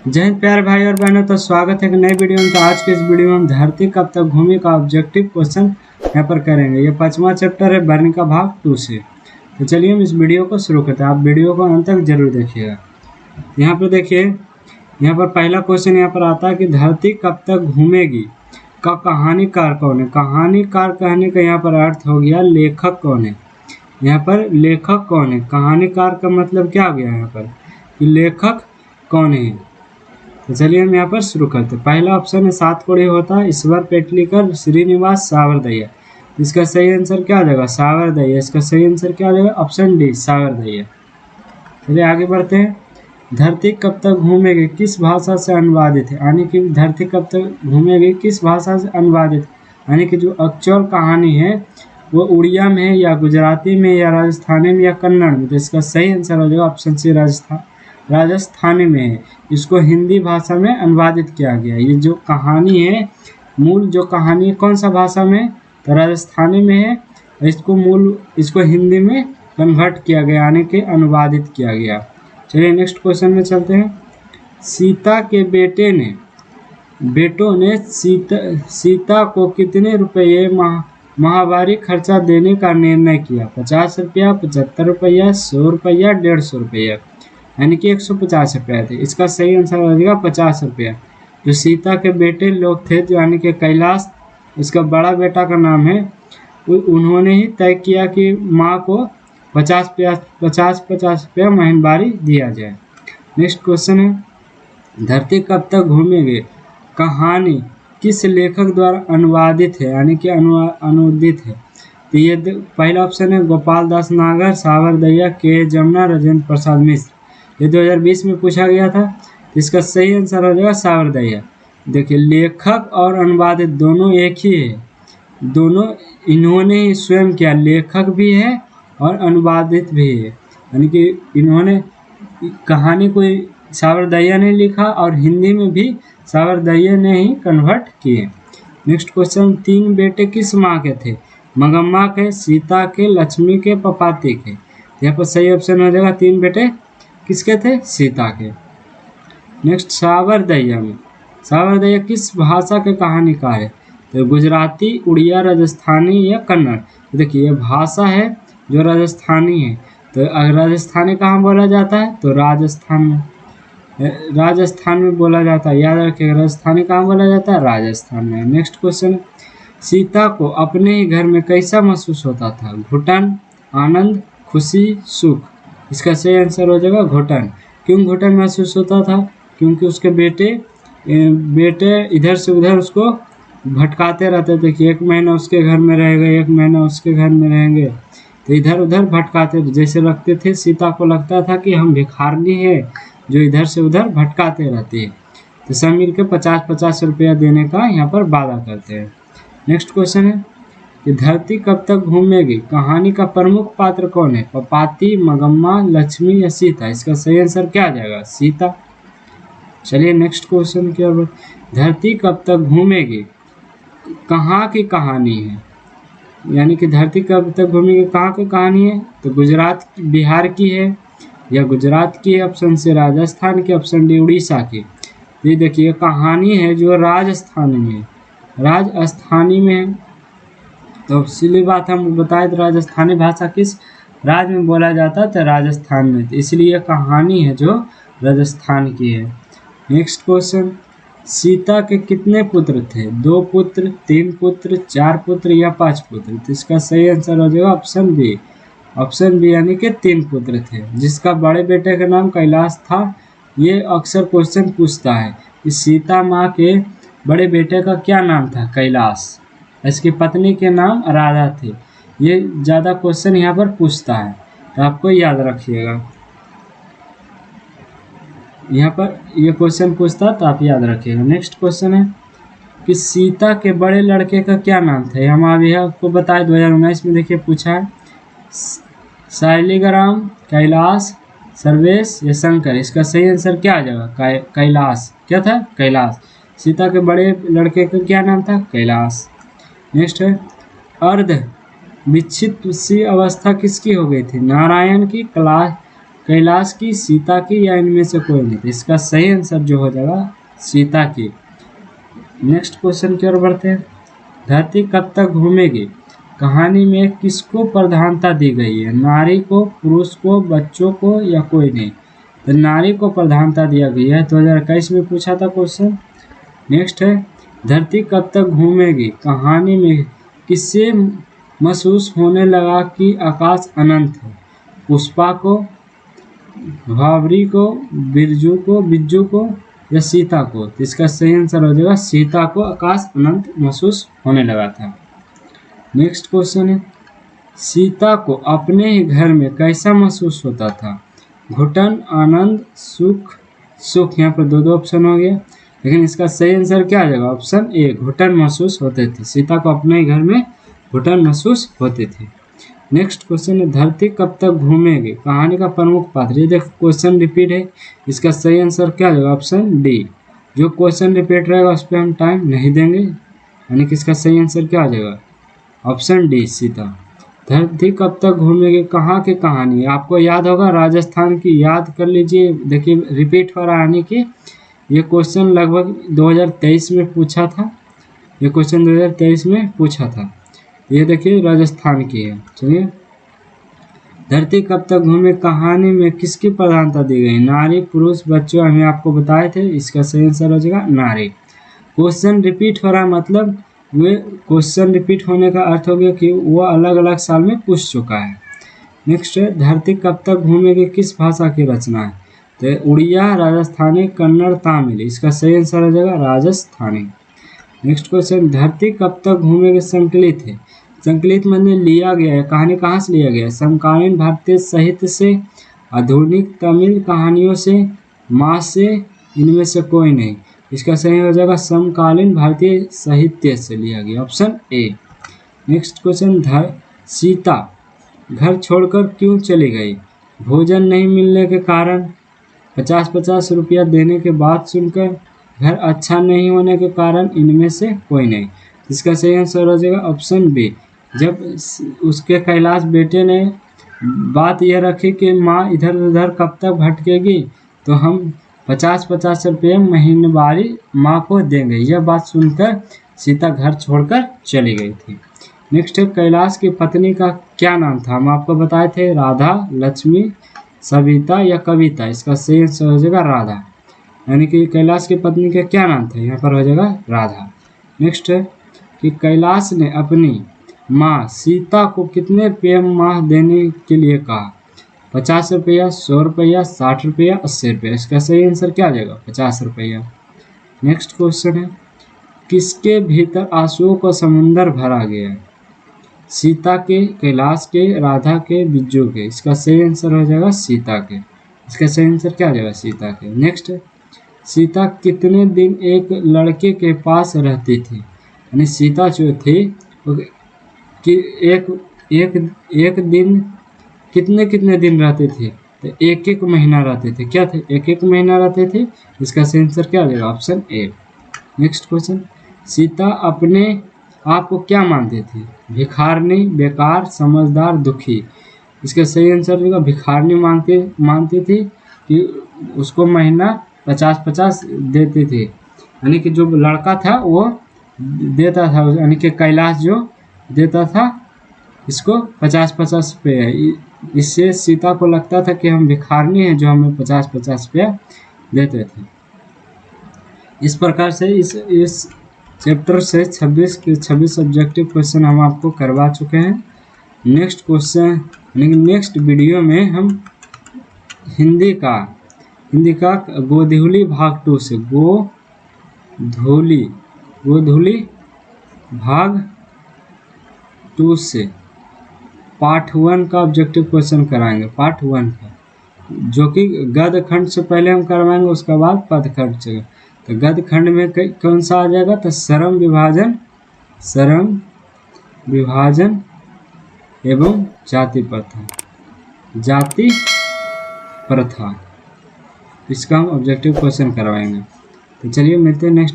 जय हिंद प्यारे भाई और बहनों। तो स्वागत है एक नई वीडियो में। तो आज के इस वीडियो में हम धरती कब तक घूमी का ऑब्जेक्टिव क्वेश्चन यहाँ पर करेंगे। ये 5वां चैप्टर है बर्नी का भाग 2 से। तो चलिए हम इस वीडियो को शुरू करते हैं। आप वीडियो को अंत तक जरूर देखिएगा। यहाँ पर देखिए, यहाँ पर पहला क्वेश्चन यहाँ पर आता है कि धरती कब तक घूमेगी का कहानीकार कौन है। कहानीकार कहने का यहाँ पर अर्थ हो गया लेखक कौन है। यहाँ पर लेखक कौन है, कहानीकार का मतलब क्या हो गया यहाँ पर कि लेखक कौन है। तो चलिए हम यहाँ पर शुरू करते हैं। पहला ऑप्शन है सातकोड़ी होता ईश्वर पेटलीकर श्रीनिवास सावरदय्या। इसका सही आंसर क्या हो जाएगा, सावरदय्या। इसका सही आंसर क्या हो जाएगा, ऑप्शन डी सावरदय्या। चलिए आगे बढ़ते हैं। धरती कब तक घूमेगी किस भाषा से अनुवादित है, यानी कि धरती कब तक घूमेगी किस भाषा से अनुवादित, यानी कि जो एक्चुअल कहानी है वो उड़िया में है या गुजराती में या राजस्थानी में या कन्नड़ में। तो इसका सही आंसर हो जाएगा ऑप्शन सी राजस्थानी में है। इसको हिंदी भाषा में अनुवादित किया गया। ये जो कहानी है, मूल जो कहानी है कौन सा भाषा में, तो राजस्थानी में है। इसको हिंदी में कन्वर्ट किया गया, यानी कि अनुवादित किया गया। चलिए नेक्स्ट क्वेश्चन में चलते हैं। सीता के बेटों ने सीता को कितने रुपये माहवारी खर्चा देने का निर्णय किया। 50 रुपया, 75 रुपया, 100 रुपया, 150 रुपया, यानी कि 150 रुपया थे। इसका सही आंसर हो जाएगा 50 रुपया। जो सीता के बेटे लोग थे, जो यानी कि कैलाश, इसका बड़ा बेटा का नाम है, उन्होंने ही तय किया कि माँ को 50 रुपया महीनवारी दिया जाए। नेक्स्ट क्वेश्चन है धरती कब तक घूमेगी कहानी किस लेखक द्वारा अनुवादित है, यानी कि अनुदित है। तो ये पहला ऑप्शन है गोपाल दास नागर, सावरदय्या, के जमुना, राजेंद्र प्रसाद मिश्र। ये 2020 में पूछा गया था। इसका सही आंसर हो जाएगा सावरदय्या। देखिए लेखक और अनुवादित दोनों एक ही है, दोनों इन्होंने ही स्वयं किया, लेखक भी है और अनुवादित भी है। यानी कि इन्होंने कहानी को सावरदय्या ने लिखा और हिंदी में भी सावरदय्या ने ही कन्वर्ट किए। नेक्स्ट क्वेश्चन, 3 बेटे किस माँ के थे, मंगम्मा के, सीता के, लक्ष्मी के, पपाती के। यहाँ पर सही ऑप्शन हो जाएगा 3 बेटे किसके थे, सीता के। नेक्स्ट सावरदय्या किस भाषा के कहानीकार है, तो गुजराती, उड़िया, राजस्थानी या कन्नड़। तो देखिए ये भाषा है जो राजस्थानी है। तो राजस्थानी कहाँ बोला जाता है, तो राजस्थान में बोला जाता है। याद रखिएगा राजस्थानी कहाँ बोला जाता है, राजस्थान में। नेक्स्ट क्वेश्चन, सीता को अपने ही घर में कैसा महसूस होता था, घुटन, आनंद, खुशी, सुख। इसका सही आंसर हो जाएगा घुटन। क्यों घुटन महसूस होता था, क्योंकि उसके बेटे इधर से उधर उसको भटकाते रहते थे कि 1 महीना उसके घर में रहेंगे, 1 महीना उसके घर में रहेंगे। तो इधर उधर भटकाते जैसे रखते थे। सीता को लगता था कि हम भिखारनी है जो इधर से उधर भटकाते रहती है। तो सब मिलकर 50-50 रुपया देने का यहाँ पर वादा करते हैं। नेक्स्ट क्वेश्चन है कि धरती कब तक घूमेगी कहानी का प्रमुख पात्र कौन है, पपाती, मंगम्मा, लक्ष्मी या सीता। इसका सही आंसर क्या आ जाएगा, सीता। चलिए नेक्स्ट क्वेश्चन क्या, धरती कब तक घूमेगी कहाँ की कहानी है, यानी कि धरती कब तक घूमेगी कहाँ की कहानी है। तो गुजरात, बिहार की है या गुजरात की, ऑप्शन से राजस्थान की, ऑप्शन डी उड़ीसा की। ये देखिए कहानी है जो राजस्थानी में है। तो सीधी बात हम बताए तो राजस्थानी भाषा किस राज्य में बोला जाता है, तो राजस्थान में। तो इसलिए कहानी है जो राजस्थान की है। नेक्स्ट क्वेश्चन, सीता के कितने पुत्र थे, 2 पुत्र, 3 पुत्र, 4 पुत्र या 5 पुत्र। तो इसका सही आंसर हो जाएगा ऑप्शन बी, यानी कि 3 पुत्र थे, जिसका बड़े बेटे का नाम कैलाश था। ये अक्सर क्वेश्चन पूछता है कि सीता माँ के बड़े बेटे का क्या नाम था, कैलाश। इसकी पत्नी के नाम राधा थे। ये ज़्यादा क्वेश्चन यहाँ पर पूछता है, तो आपको याद रखिएगा। यहाँ पर ये क्वेश्चन पूछता तो आप याद रखिएगा। नेक्स्ट क्वेश्चन है कि सीता के बड़े लड़के का क्या नाम था। हम अभी आपको बताए 2019 में देखिए पूछा है, शालिग्राम, कैलाश, सर्वेश या शंकर। इसका सही आंसर क्या आ जाएगा, कैलाश। क्या था, कैलाश। सीता के बड़े लड़के का क्या नाम था, कैलाश। नेक्स्ट है अर्ध विच्छिन्न सी अवस्था किसकी हो गई थी, नारायण की, कैलाश की, सीता की या इनमें से कोई नहीं? तो इसका सही आंसर जो हो जाएगा सीता की। नेक्स्ट क्वेश्चन की ओर बढ़ते हैं। धरती कब तक घूमेगी कहानी में किसको प्रधानता दी गई है? नारी को, पुरुष को, बच्चों को या कोई नहीं? तो नारी को प्रधानता दिया गया है। 2021 में पूछा था क्वेश्चन। नेक्स्ट है, धरती कब तक घूमेगी कहानी में किससे महसूस होने लगा कि आकाश अनंत है? पुष्पा को, भावरी को, बिज्जू को या सीता को? तो इसका सही आंसर हो जाएगा सीता को आकाश अनंत महसूस होने लगा था। नेक्स्ट क्वेश्चन है, सीता को अपने ही घर में कैसा महसूस होता था? घुटन, आनंद, सुख। सुख यहाँ पर दो ऑप्शन हो गया, लेकिन इसका सही आंसर क्या आ जाएगा? ऑप्शन ए, घुटन महसूस होते थे। सीता को अपने ही घर में घुटन महसूस होते थे। नेक्स्ट क्वेश्चन है, धरती कब तक घूमेगी कहानी का प्रमुख पात्र? ये देखो क्वेश्चन रिपीट है, इसका सही आंसर क्या आ जाएगा? Option D. जो क्वेश्चन रिपीट रहेगा उस पर हम टाइम नहीं देंगे, यानी कि इसका सही आंसर क्या आ जाएगा? Option D, Sita. धरती कब तक घूमेगी कहाँ की कहानी? आपको याद होगा राजस्थान की, याद कर लीजिए। देखिए रिपीट हो रहा है, यानी कि ये क्वेश्चन लगभग 2023 में पूछा था। ये क्वेश्चन 2023 में पूछा था। ये देखिए राजस्थान की है। चलिए, धरती कब तक घूमे कहानी में किसकी प्रधानता दी गई? नारी, पुरुष, बच्चों? हमें आपको बताए थे, इसका सही आंसर हो जाएगा नारी। क्वेश्चन रिपीट हो रहा है, मतलब वे क्वेश्चन रिपीट होने का अर्थ हो गया कि वो अलग अलग साल में पूछ चुका है। नेक्स्ट है, धरती कब तक घूमेगी किस भाषा की रचना है? तो उड़िया, राजस्थानी, कन्नड़, तमिल? इसका सही आंसर हो जाएगा राजस्थानी। नेक्स्ट क्वेश्चन, धरती कब तक घूमेगी संकलित है? संकलित मैंने लिया गया है, कहानी कहाँ से लिया गया है? समकालीन भारतीय साहित्य से, आधुनिक तमिल कहानियों से, माँ से, इनमें से कोई नहीं? इसका सही हो जाएगा समकालीन भारतीय साहित्य से लिया गया, option A. Next question, Sita घर छोड़कर क्यों चली गई? भोजन नहीं मिलने के कारण, 50-50 रुपया देने के बाद सुनकर, घर अच्छा नहीं होने के कारण, इनमें से कोई नहीं? इसका सही आंसर हो जाएगा ऑप्शन बी। जब उसके कैलाश बेटे ने बात यह रखी कि माँ इधर उधर कब तक भटकेगी, तो हम 50-50 रुपये महीनेवारी माँ को देंगे, यह बात सुनकर सीता घर छोड़कर चली गई थी। नेक्स्ट है, कैलाश की पत्नी का क्या नाम था? हम आपको बताए थे राधा, लक्ष्मी, सविता या कविता? इसका सही आंसर हो जाएगा राधा, यानी कि कैलाश की पत्नी का क्या नाम था? यहाँ पर हो जाएगा राधा। नेक्स्ट है कि कैलाश ने अपनी माँ सीता को कितने रुपये माह देने के लिए कहा? 50 रुपया, 100 रुपया, 60 रुपया, 80 रुपया? इसका सही आंसर क्या आ जाएगा? 50 रुपया। नेक्स्ट क्वेश्चन है, किसके भीतर आंसुओं का समुंदर भरा गया है? सीता के, कैलाश के, राधा के, बिज्जू के? इसका सही आंसर हो जाएगा सीता के। इसका सही आंसर क्या आ जाएगा? सीता के। नेक्स्ट, सीता कितने दिन एक लड़के के पास रहती थी? यानी सीता जो थी कि एक दिन कितने दिन रहते थे? तो एक महीना रहते थे। क्या थे? एक महीना रहते थे। इसका सही आंसर क्या आ जाएगा? Option A. Next question, Sita अपने आप को क्या मानती थी? भिखारनी, बेकार, समझदार, दुखी? इसका सही आंसर होगा भिखारनी मानती थी कि उसको महीना 50-50 देते थे, यानी कि जो लड़का था वो देता था, यानी कि कैलाश जो देता था इसको 50-50 रुपये। इससे सीता को लगता था कि हम भिखारनी हैं जो हमें 50-50 रुपया देते थे। इस प्रकार से इस चैप्टर से 26 ऑब्जेक्टिव क्वेश्चन हम आपको करवा चुके हैं। नेक्स्ट क्वेश्चन यानी नेक्स्ट वीडियो में हम हिंदी का गोधूली भाग 2 से गोधूली भाग 2 से पार्ट 1 का ऑब्जेक्टिव क्वेश्चन कराएंगे, पार्ट 1 का, जो कि गद्य खंड से पहले हम करवाएंगे, उसके बाद पद खंड से। तो गद्य खंड में कौन सा आ जाएगा? तो श्रम विभाजन एवं जाति प्रथा, इसका हम ऑब्जेक्टिव क्वेश्चन करवाएंगे। तो चलिए मिलते हैं नेक्स्ट